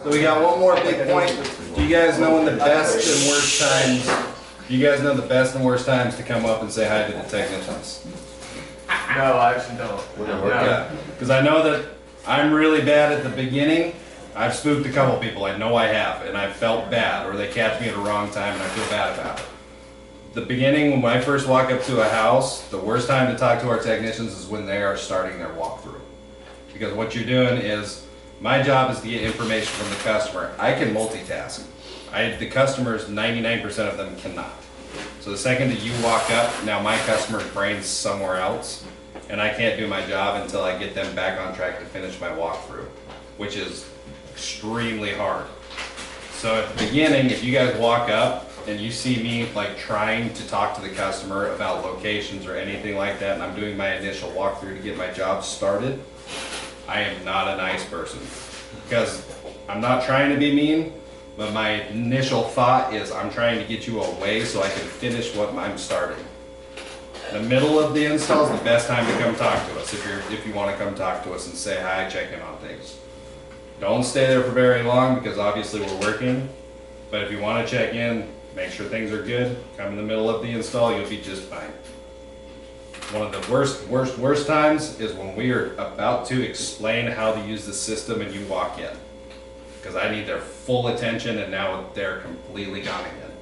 So we got one more big point. Do you guys know when the best and worst times? Do you guys know the best and worst times to come up and say hi to the technicians? No, I actually don't. Yeah, because I know that I'm really bad at the beginning. I've spooked a couple people, I know I have, and I've felt bad, or they catch me at a wrong time and I feel bad about it. The beginning, when I first walk up to a house, the worst time to talk to our technicians is when they are starting their walkthrough. Because what you're doing is, my job is to get information from the customer. I can multitask. The customers, 99% of them cannot. So the second that you walk up, now my customer's brain's somewhere else, and I can't do my job until I get them back on track to finish my walkthrough, which is extremely hard. So at the beginning, if you guys walk up and you see me like trying to talk to the customer about locations or anything like that, and I'm doing my initial walkthrough to get my job started, I am not a nice person. Because I'm not trying to be mean, but my initial thought is I'm trying to get you away so I can finish what I'm starting. The middle of the install is the best time to come talk to us if you want to come talk to us and say hi, check in on things. Don't stay there for very long because obviously we're working, but if you want to check in, make sure things are good, come in the middle of the install, you'll be just fine. One of the worst times is when we are about to explain how to use the system and you walk in. Because I need their full attention and now they're completely gone again.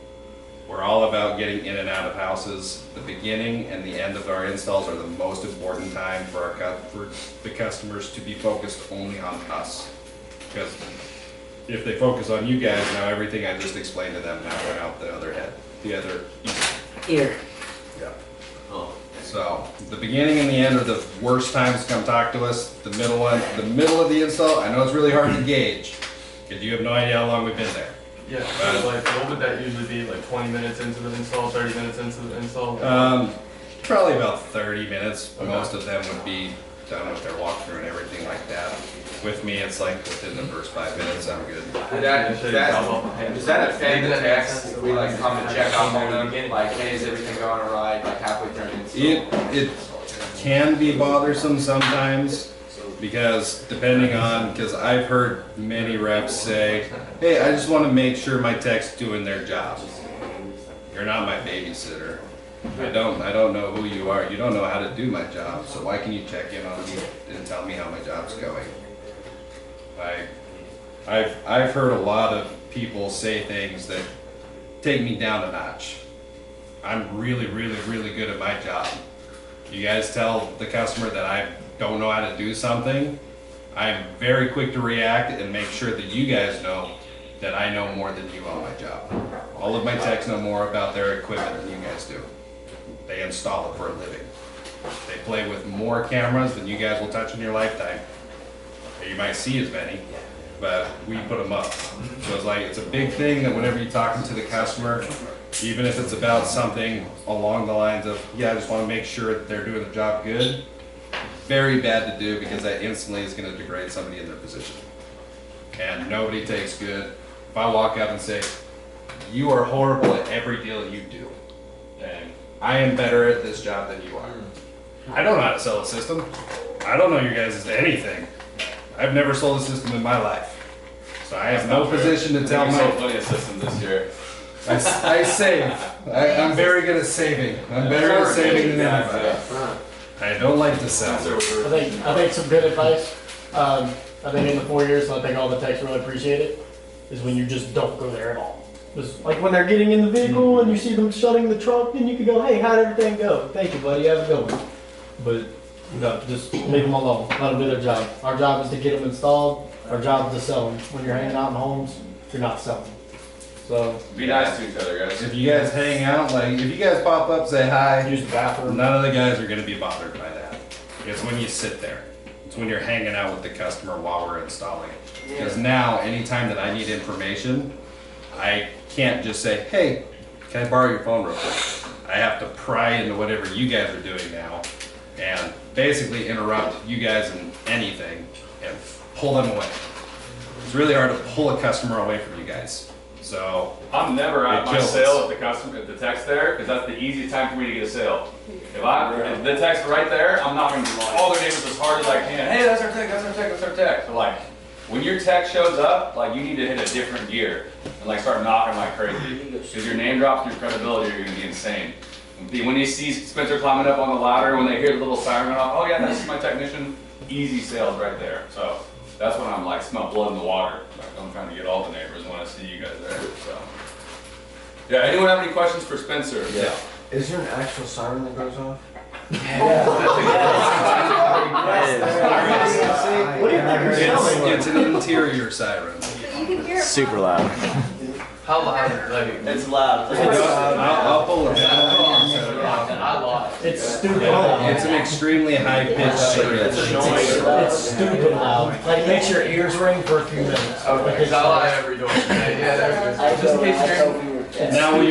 We're all about getting in and out of houses. The beginning and the end of our installs are the most important time for the customers to be focused only on us. Because if they focus on you guys, now everything I just explained to them now went out the other ear. Yeah. Oh. So the beginning and the end are the worst times to come talk to us. The middle of the install, I know it's really hard to gauge because you have no idea how long we've been there. Yeah, so like what would that usually be? Like 20 minutes into the install, 30 minutes into the install? Probably about 30 minutes. Okay. Most of them would be done with their walkthrough and everything like that. With me, it's like within the first 5 minutes, I'm good. Does that affect the techs? We like come and check up on them, like, hey, is everything going alright? Like halfway through an install. It can be bothersome sometimes because because I've heard many reps say, hey, I just want to make sure my tech's doing their job. You're not my babysitter. I don't know who you are. You don't know how to do my job, so why can you check in on me and tell me how my job's going? I've heard a lot of people say things that take me down a notch. I'm really good at my job. You guys tell the customer that I don't know how to do something, I'm very quick to react and make sure that you guys know that I know more than you on my job. All of my techs know more about their equipment than you guys do. They install it for a living. They play with more cameras than you guys will touch in your lifetime. You might see as many, but we put them up. So it's a big thing that whenever you're talking to the customer, even if it's about something along the lines of, yeah, I just want to make sure that they're doing the job good, very bad to do because that instantly is going to degrade somebody in their position. And nobody takes good. If I walk up and say, you are horrible at every deal you do, and I am better at this job than you are. I don't know how to sell a system. I don't know you guys anything. I've never sold a system in my life. So I have no position to tell my... sold plenty of systems this year. I save. I'm very good at saving. I'm better at saving than anybody. I don't like to sell. I think some good advice, I think in the 4 years, and I think all the techs really appreciate it, is when you just don't go there at all. Just like when they're getting in the vehicle and you see them shutting the trunk, then you can go, hey, how'd everything go? Thank you, buddy, have a good one. But no, just leave them alone. Let them do their job. Our job is to get them installed. Our job is to sell them. When you're hanging out in homes, you're not selling. So be nice to each other, guys. If you guys hang out, like if you guys pop up, say hi. Use the bathroom. None of the guys are going to be bothered by that. It's when you sit there. It's when you're hanging out with the customer while we're installing. Because now, anytime that I need information, I can't just say, hey, can I borrow your phone real quick? I have to pry into whatever you guys are doing now and basically interrupt you guys in anything and pull them away. It's really hard to pull a customer away from you guys. So I'm never at my sale if the tech's there, because that's the easiest time for me to get a sale. If the tech's right there, I'm not going to call their neighbors as hard as I can. Hey, that's our tech, that's our tech, that's our tech. So like, when your tech shows up, like you need to hit a different gear and like start knocking like crazy. Because your name drops and your credibility are gonna be insane. When you see Spencer climbing up on the ladder, when they hear the little siren going off, oh yeah, this is my technician, easy sales right there. So that's when I'm like, smell blood in the water. Like, I'm trying to get all the neighbors when I see you guys there, so. Yeah, anyone have any questions for Spencer? Yeah. Is there an actual siren that goes off? What do you think you're selling? It's an interior siren. You can hear it. Super loud. How loud? Like, It's loud. I'll pull it down. I lost. It's stupid. It's an extremely high pitched screech. It's stupid loud. Like it makes your ears ring for a few minutes. Okay, because I lie every door. Yeah, just in case you're. Now, when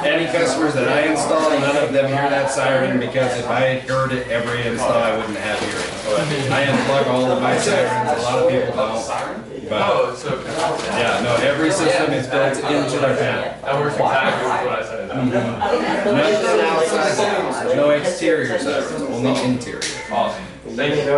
any customers that I install, none of them hear that siren because if I heard it every install, I wouldn't have hearing. I unplug all of my sirens. A lot of people don't. But Oh, it's okay. yeah, no, every system is built into their panel. That works exactly what I said. Nothing outside. No exterior sirens, only interior. Awesome. Thank you.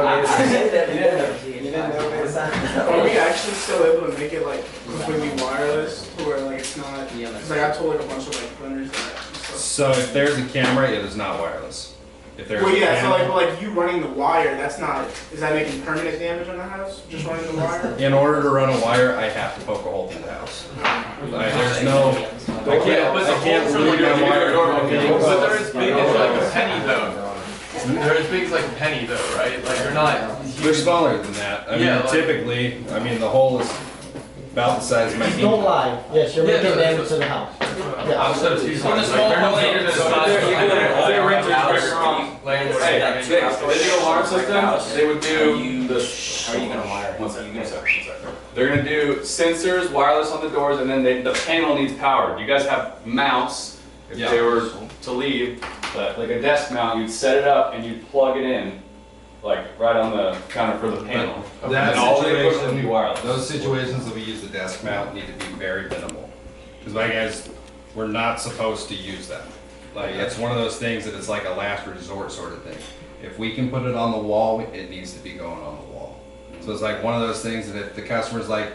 Are we actually still able to make it like completely wireless to where like it's not? Because like I told like a bunch of like vendors that. So if there's a camera, it is not wireless. If there's Well, a yeah. So camera, like you running the wire, that's not. Is that making permanent damage on the house? Just running the wire? in order to run a wire, I have to poke a hole through the house. There's no, I can't ruin my wire. But they're as big as like a penny though. They're as big as like a penny though, right? Like they're not. They're smaller than that. I mean, Yeah, like- typically, I mean, the hole is about the size of my Don't pinky. lie. Yes, you're Yeah, making no, damage to the house. Yeah. I'm so too small. Like they're no bigger than the size of Hey, they do a alarm system, they would do the. How are you gonna wire it? One second. They're gonna do sensors, wireless on the doors, and then the panel needs power. You guys have mounts, if Yeah. they were to leave, but like a desk mount, you'd set it up and you'd plug it in, like right on the counter for the panel. That And all the equipment situation- would be wireless. Those situations that we use the desk mount need to be very minimal. Because my guys, we're not supposed to use them. Like, it's one of those things that it's like a last resort sort of thing. If we can put it on the wall, it needs to be going on the wall. So it's like one of those things that if the customer's like,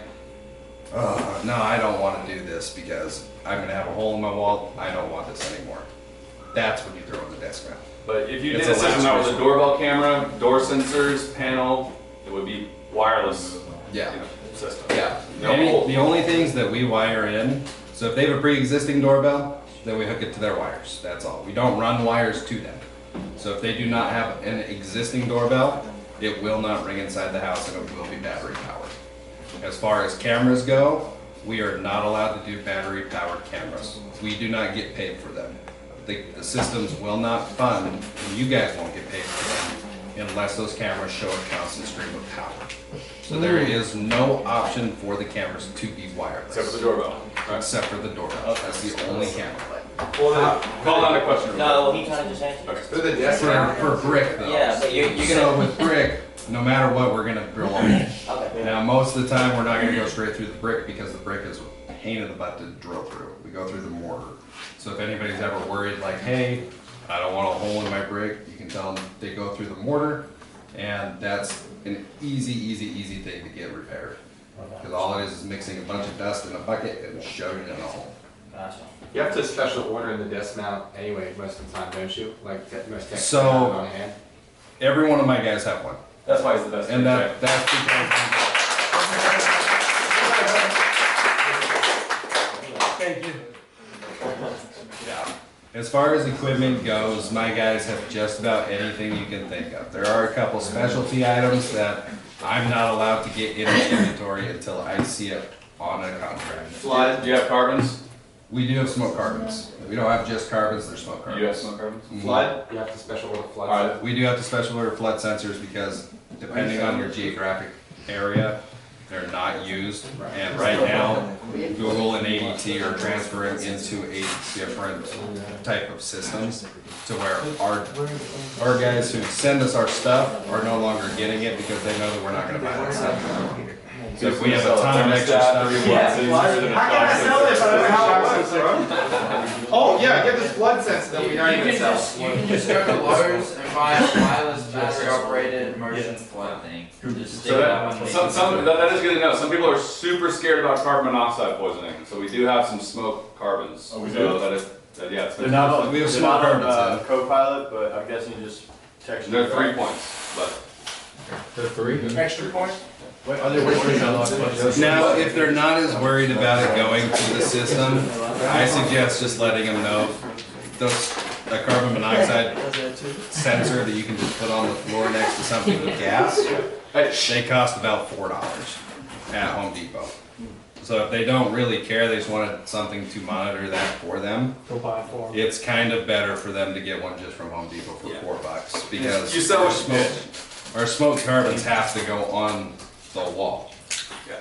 oh, no, I don't want to do this because I'm going to have a hole in my wall, I don't want this anymore. That's when you throw in the desk mount. But if you It's did a a system last out with a resort. doorbell camera, door sensors, panel, it would be wireless, Yeah. system. Yeah. No hole. The only things that we wire in, so if they have a pre-existing doorbell, then we hook it to their wires. That's all. We don't run wires to them. So if they do not have an existing doorbell, it will not ring inside the house and it will be battery powered. As far as cameras go, we are not allowed to do battery powered cameras. We do not get paid for them. The systems will not fund, and you guys won't get paid for them unless those cameras show a constant stream of power. So there is no option for the cameras to be wireless. Except for the doorbell. Except for the doorbell. That's the only camera. Call on a question. No, well, he kinda just answered. Okay. Through the desk. For brick though. Yeah, but you're So gonna. with brick, no matter what, we're gonna drill on it. Okay. Now, most of the time, we're not gonna go straight through the brick because the brick is a pain in the butt to drill through. We go through the mortar. So if anybody's ever worried like, hey, I don't want a hole in my brick, you can tell them they go through the mortar, and that's an easy thing to get repaired. Because all it is mixing a bunch of dust in a bucket and shoving it in a hole. Gotcha. You have to special order in the desk mount anyway, most of the time, don't you? Like, most techs So- have it on hand. Every one of my guys have one. That's why he's the best. And that's because. Thank you. Yeah. As far as equipment goes, my guys have just about anything you can think of. There are a couple specialty items that I'm not allowed to get in the inventory until I see it on a contract. Do you have carbons? We do have smoke carbons. We don't have just carbons, there's smoke You have carbons. smoke carbons? Mhm. Flood, you have to special order flood. Alright. We do have to special order flood sensors because depending on your geographic area, they're not used. And right now, Google and ADT are transferring into a different type of systems to where our guys who send us our stuff are no longer getting it because they know that we're not gonna buy that stuff. So if we have a ton of extra stuff. Yeah. How can I sell this? I don't know how it works. Oh, yeah, get this blood sensitive, we don't even sell. You can just go to Lowe's and buy a wireless battery operated immersion flood thing. Just stick So that one. that is good to know. Some people are super scared about carbon monoxide poisoning, so we do have some smoke carbons. Oh, we so do? that is, yeah, it's They're not on, We have they're small not on carbons, Copilot, but I'm guessing you just text. they're 3 points, but The three? Extra point? Now, if they're not as worried about it going to the system, I suggest just letting them know those, a carbon monoxide sensor that you can just put on the floor next to something with gas, they cost about $4 at Home Depot. So if they don't really care, they just wanted something to monitor that for them, Go buy it for 'em. it's kind of better for them to get one just from Home Depot for $4 because You sell our smoke carbons have to go on the wall. Yeah.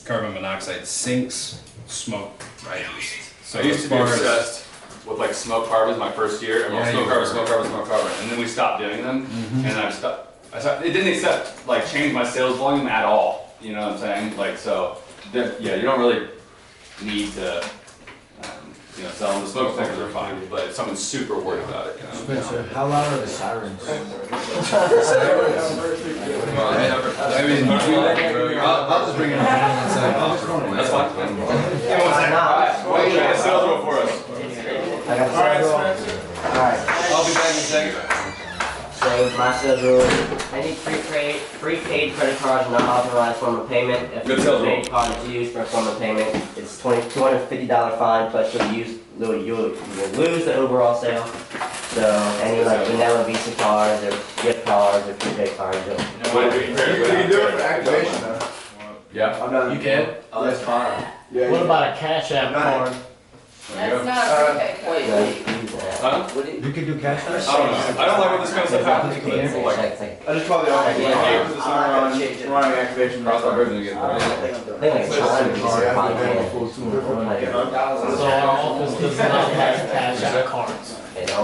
Carbon monoxide sinks smoke rises. So I used as to be far as obsessed with like smoke carbons my first year, and Yeah, smoke you carbon, were. smoke carbon, smoke carbon, and then we stopped doing them, and I stopped. It didn't change my sales volume at all. You know what I'm saying? Like so, yeah, you don't really need to, sell them. The smoke detectors are fine, but if someone's super worried about it, How loud are the sirens? I mean, I'll just bring it up inside. That's fine. Yeah, sales roll for us. Alright, Spencer. Alright, I'll be back in a second. so my sales rule, any prepaid credit cards not authorized form of payment. If Good the sales prepaid card is used for a form of payment, it's $250 fine, plus you'll lose the overall sale. So any like vanilla Visa cards or gift cards or prepaid cards, You can do it for activation though. Yeah. You can? Oh, that's fine. What about a Cash App card? That's not a prepaid card. you know, you can use that. Huh? You can do cash I don't know. I don't like when this kind of stuff happens because it's like. I just called the office. Yeah. Put this on running activation. Cross my bridge and get I think like China probably can. So our office does not have Cash App cards. You know?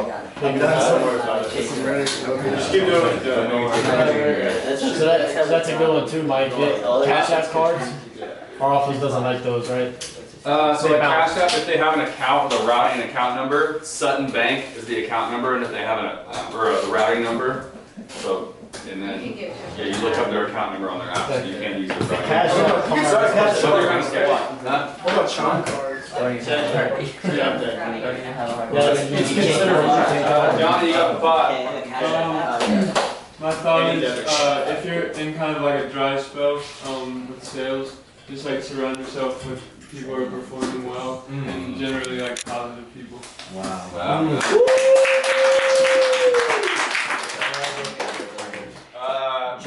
Just keep doing it. So that's a good one too, Mike. Get Cash App cards. Our office doesn't like those, right? So like Cash App, if they have an account with a routing account number, Sutton Bank is the account number, and if they have the routing number, so, and then, yeah, you look up their account number on their app, so you can't use their routing Cash number. App cards. So they're kind of sketchy. Huh? What about chunk cards? Yeah, it's considered one thing. Johnny, you got the pot. My thought is, if you're in kind of like a dry spell with sales, just like surround yourself with people who are performing well and generally like positive people. Wow.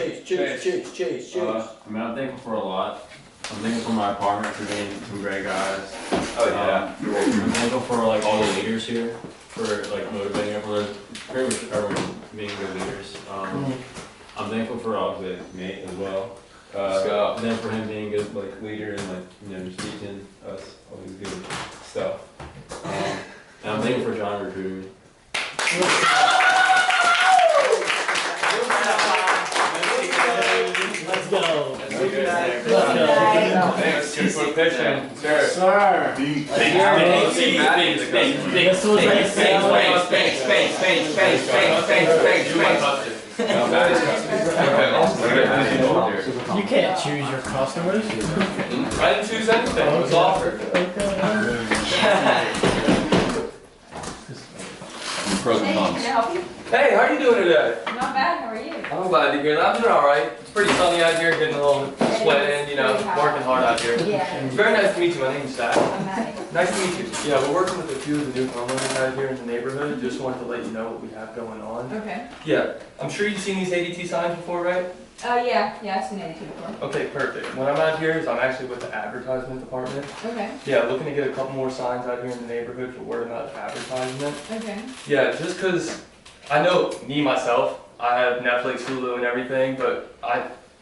Chase. I mean, I'm thankful for a lot. I'm thankful for my apartment for being some great guys. Oh yeah. I'm thankful for like all the leaders here for like motivating everyone, pretty much everyone being good leaders. I'm thankful for obviously Nate as well. And then for him being a good like leader and like just teaching us all these good stuff. And I'm thankful for John recruiting me. Let's go. Thanks, good for pitching. Sure. Sir. This was like you can't choose your customers. I didn't choose anything, it was offered. Pros and Hey, can I cons. help you? Hey, how are you doing today? Not bad, how are you? I'm glad to hear that. I'm doing alright. It's pretty sunny out here, getting a little sweating, working hard out here. Yeah, It's very nice to meet you. My name's Zach. I'm Maddie. Nice to meet you. Yeah, we're working with a few of the new homeowners out here in the neighborhood. Just wanted to let you know what we have going on. Okay. Yeah, I'm sure you've seen these ADT signs before, right? Yeah, I've seen it before. Okay, perfect. When I'm out here is I'm actually with the advertisement department. Okay, Yeah, looking to get a couple more signs out here in the neighborhood for word of mouth advertisement. okay. Yeah, just because I know me myself, I have Netflix, Hulu, and everything, but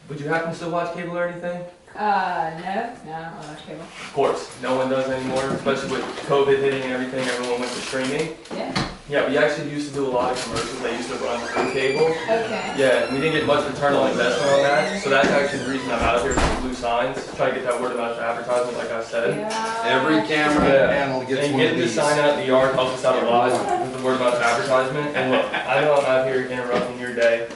would you happen to still watch cable or anything? No, I don't watch cable. Of course, no one does anymore, especially with COVID hitting and everything, everyone went to streaming. Yeah. Yeah, we actually used to do a lot of commercials that used to run through cable. Okay. Yeah, we didn't get much return on investment on that, so that's actually the reason I'm out here with blue signs, try to get that word of mouth advertisement, like I said. Yeah. Every camera panel gets And one of getting the these. sign out in the yard helps us out a lot with the word of mouth advertisement. And look, I know I'm out here interrupting your day.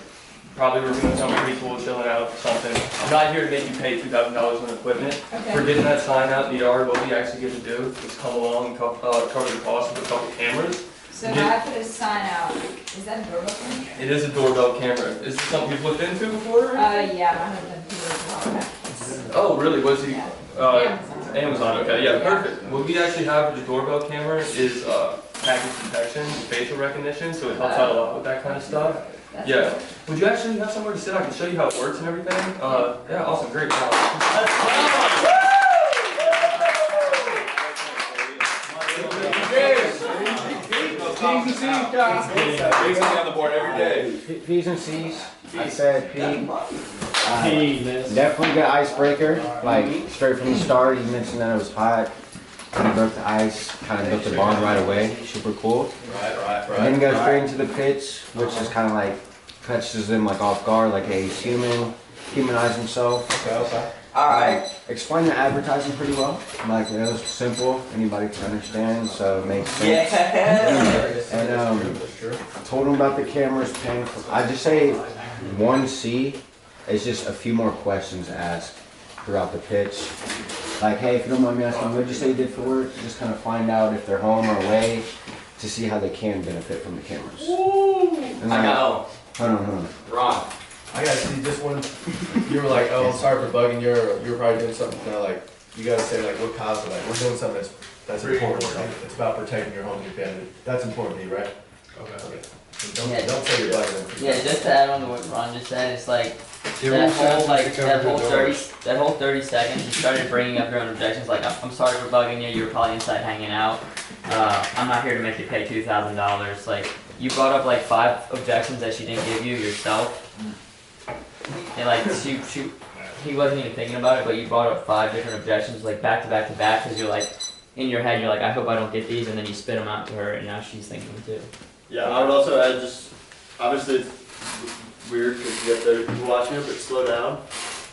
Probably we're doing something pretty cool, chilling out, something. I'm not here to make you pay $2,000 on equipment. Okay. For getting that sign out in the yard, what we actually get to do is come along and cover the cost of a couple cameras. So if I put a sign out, is that a doorbell thing? It is a doorbell camera. Is this something you've looked into before? Yeah, my husband, he was a Oh, really? Was he? Yeah. Amazon. Okay, yeah, perfect. What we actually have with the doorbell camera is package detection, facial recognition, so it helps out a lot with that kind of stuff. Yeah. Would you actually have somewhere to sit? I can show you how it works and everything. Yeah, awesome, great job. P's and C's, guys. P's on the board every day. P's and C's. I said P. Definitely the icebreaker. Like straight from the start, you mentioned that it was hot. Kind of broke the ice. Kind of built the bond right away. Super cool. Right. And then go straight into the pitch, which is kind of like catches them like off guard, like hey, he's human, humanize himself. Okay. Alright. Explain the advertising pretty well. Like it was simple, anybody can understand, so it makes sense. And I told him about the cameras paying for, I just say 1C is just a few more questions asked throughout the pitch. Like, hey, if you don't mind me asking, what did you say you did for work? Just kind of find out if they're home or away to see how they can benefit from the cameras. And I know. Hold on. Ron. I gotta see this one. You were like, oh, sorry for bugging you. You were probably doing something kind of like, you gotta say like, what caused it? Like, we're doing something that's important. Like, it's about protecting your home and your family. That's important to you, right? Okay. So don't say you're bugging them. Yeah, just to add on to what Ron just said, it's like that whole 30 seconds. You started bringing up your own objections. Like, I'm sorry for bugging you. You were probably inside hanging out. I'm not here to make you pay $2,000. Like, you brought up like 5 objections that she didn't give you yourself. And like he wasn't even thinking about it, but you brought up 5 different objections, like back to back to back, because you're like, in your head, you're like, I hope I don't get these, and then you spit them out to her, and now she's thinking them too. Yeah, I would also add just, obviously it's weird because you have other people watching it, but slow down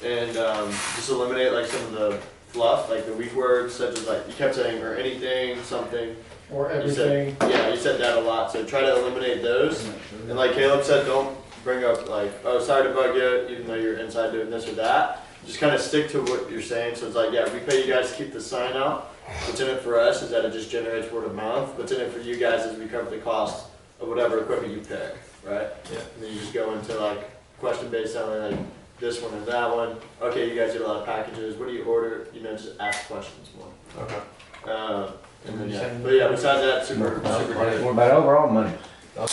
and just eliminate like some of the fluff, like the weak words, such as like, you kept saying, or anything, something. Or everything. You said that a lot, so try to eliminate those. And like Caleb said, don't bring up like, oh, sorry to bug you, even though you're inside doing this or that. Just kind of stick to what you're saying. So it's like, yeah, we pay you guys to keep the sign out. What's in it for us is that it just generates word of mouth. What's in it for you guys is we cover the cost of whatever equipment you pick, right? Yeah. And then you just go into like question-based selling, like this one and that one. Okay, you guys get a lot of packages. What do you order? You know, just ask questions more. Okay. And then, but yeah, besides that, super great. What about overall money? I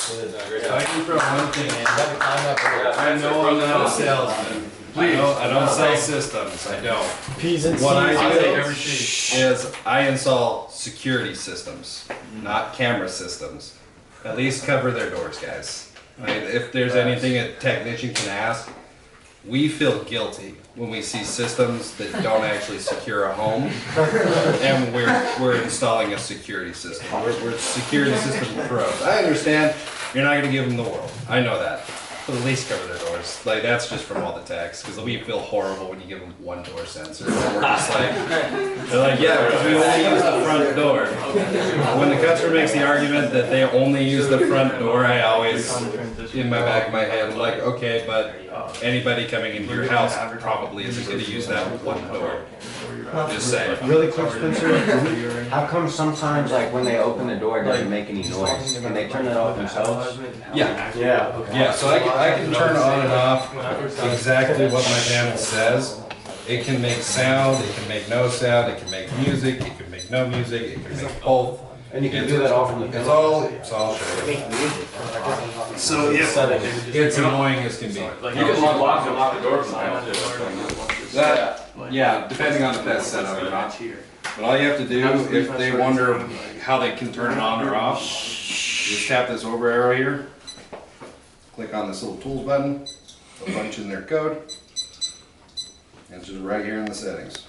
can throw one thing in. I know I'm not a salesman. I don't sell systems. I don't. P's and C's. What I do is I install security systems, not camera systems. At least cover their doors, guys. If there's anything a technician can ask, we feel guilty when we see systems that don't actually secure a home, and we're installing a security system. We're security system pros. I understand you're not going to give them the world. I know that. But at least cover their doors. Like, that's just from all the techs, because we feel horrible when you give them one door sensor. And we're just like, they're like, yeah, because we only use the front door. When the customer makes the argument that they only use the front door, I always, in my back of my head, I'm like, okay, but anybody coming into your house probably isn't going to use that one door. Just saying. Really quick, Spencer. How come sometimes, like, when they open the door, it doesn't make any noise? Can they turn that off themselves? Yeah. Yeah. So I can turn on and off exactly what my panel says. It can make sound, it can make no sound, it can make music, it can make no music, it can make both. And you can do that all from the panel. It's all So yeah, it's annoying as can be. You can unlock and lock the door Yeah, depending on the best setup or not. But all you have to do, if they wonder how they can turn it on or off, just tap this over arrow here, click on this little tools button, they'll punch in their code, and it's just right here in the settings.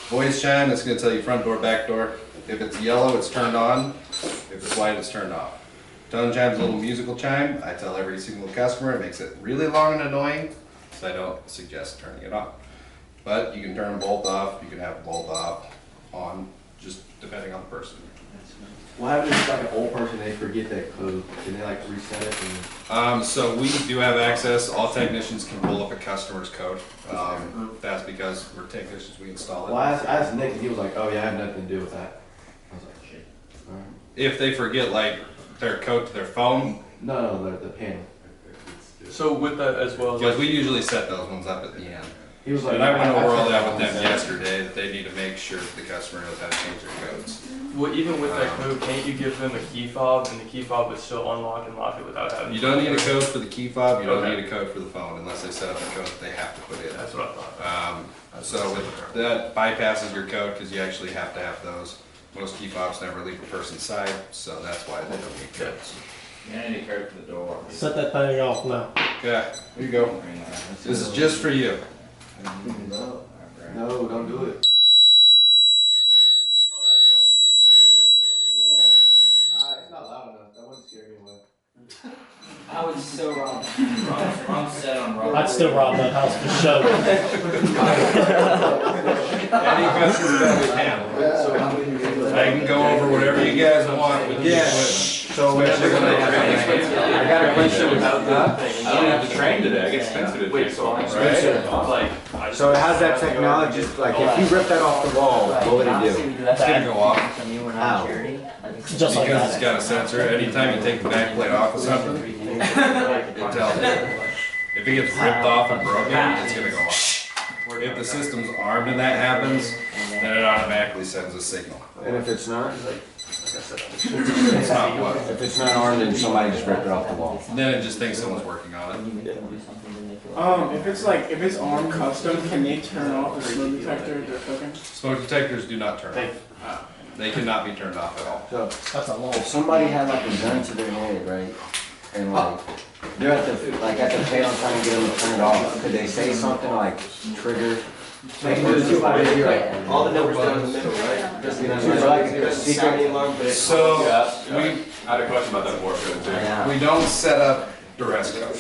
Voice chime, it's going to tell you front door, back door. If it's yellow, it's turned on. if the light is turned off. Tone chime's a little musical chime. I tell every single customer it makes it really long and annoying, so I don't suggest turning it off. But you can turn them both off, you can have them both off, on, just depending on the person. What happens if like an old person, they forget that code? Can they like reset it? So we do have access. All technicians can pull up a customer's code. That's because we're technicians, we install it. Well, I asked Nick, and he was like, "Oh yeah, I have nothing to do with that." I was like, "Shit." If they forget like their code to their phone. No, the panel. So with that as well, Because we usually set those ones up at the end. He was like, and I went over all that with them yesterday, that they need to make sure that the customer knows how to change their codes. well, even with that code, can't you give them a key fob and the key fob would still unlock and lock it without having? You don't need a code for the key fob, you don't need a code for the phone unless they set up a code that they have to put in. That's what I thought. So with that bypasses your code because you actually have to have those. Most key fobs never leave a person's side, so that's why they don't need codes. You need a code for the door. Set that thing off now. Okay, here you go. This is just for you. No, don't do it. Oh, that's like, turn that shit off. It's not loud enough. That wouldn't scare me away. I would still rob. Wrong set on rob. I'd still rob that house for show. Any questions about the panel? I can go over whatever you guys want with the equipment. So whenever I got a question about that. I don't have to train today. I get Spencer to wait, so So it has that technology, like if you rip that off the wall, what would it do? It's gonna go off. How? Just like Because that. it's got a sensor. Anytime you take the back plate off of something, it tells you. If it gets ripped off and broken, it's gonna go off. If the system's armed and that happens, then it automatically sends a signal. And if it's not? It's not what? If it's not armed and somebody just ripped it off the wall. Then it just thinks someone's working on it. If it's armed custom, can they turn off the smoke detector if they're cooking? Smoke detectors do not turn off. They cannot be turned off at all. So That's a long. if somebody had like a gun to their head, right, and like they're at the panel trying to get them to turn it off, could they say something like trigger? All the numbers down in the middle, right? Just, like a secret alarm, but it's. So I had a question about that board code too. we don't set up duress code.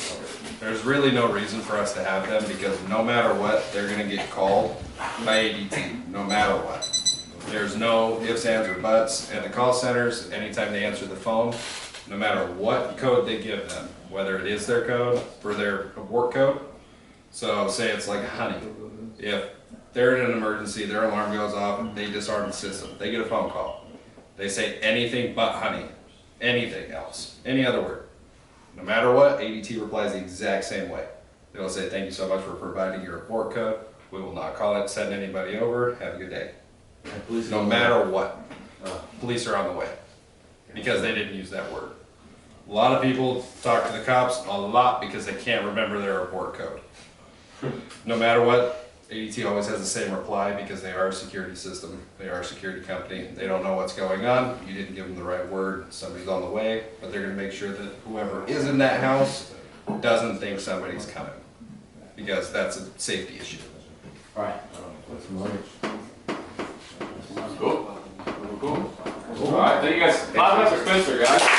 There's really no reason for us to have them because no matter what, they're gonna get called by ADT, no matter what. There's no ifs, ands, or buts. And the call centers, anytime they answer the phone, no matter what code they give them, whether it is their code or their abort code. So say it's like honey. If they're in an emergency, their alarm goes off, they disarm the system, they get a phone call. They say anything but honey, anything else, any other word. No matter what, ADT replies the exact same way. They'll say, thank you so much for providing your abort code. We will not call it, send anybody over, have a good day. No matter what, police are on the way because they didn't use that word. A lot of people talk to the cops a lot because they can't remember their abort code. No matter what, ADT always has the same reply because they are a security system. They are a security company. They don't know what's going on. You didn't give them the right word. Somebody's on the way, but they're going to make sure that whoever is in that house doesn't think somebody's coming because that's a safety issue. All right. Cool. All right. Thank you guys. Clap it up for Spencer, guys.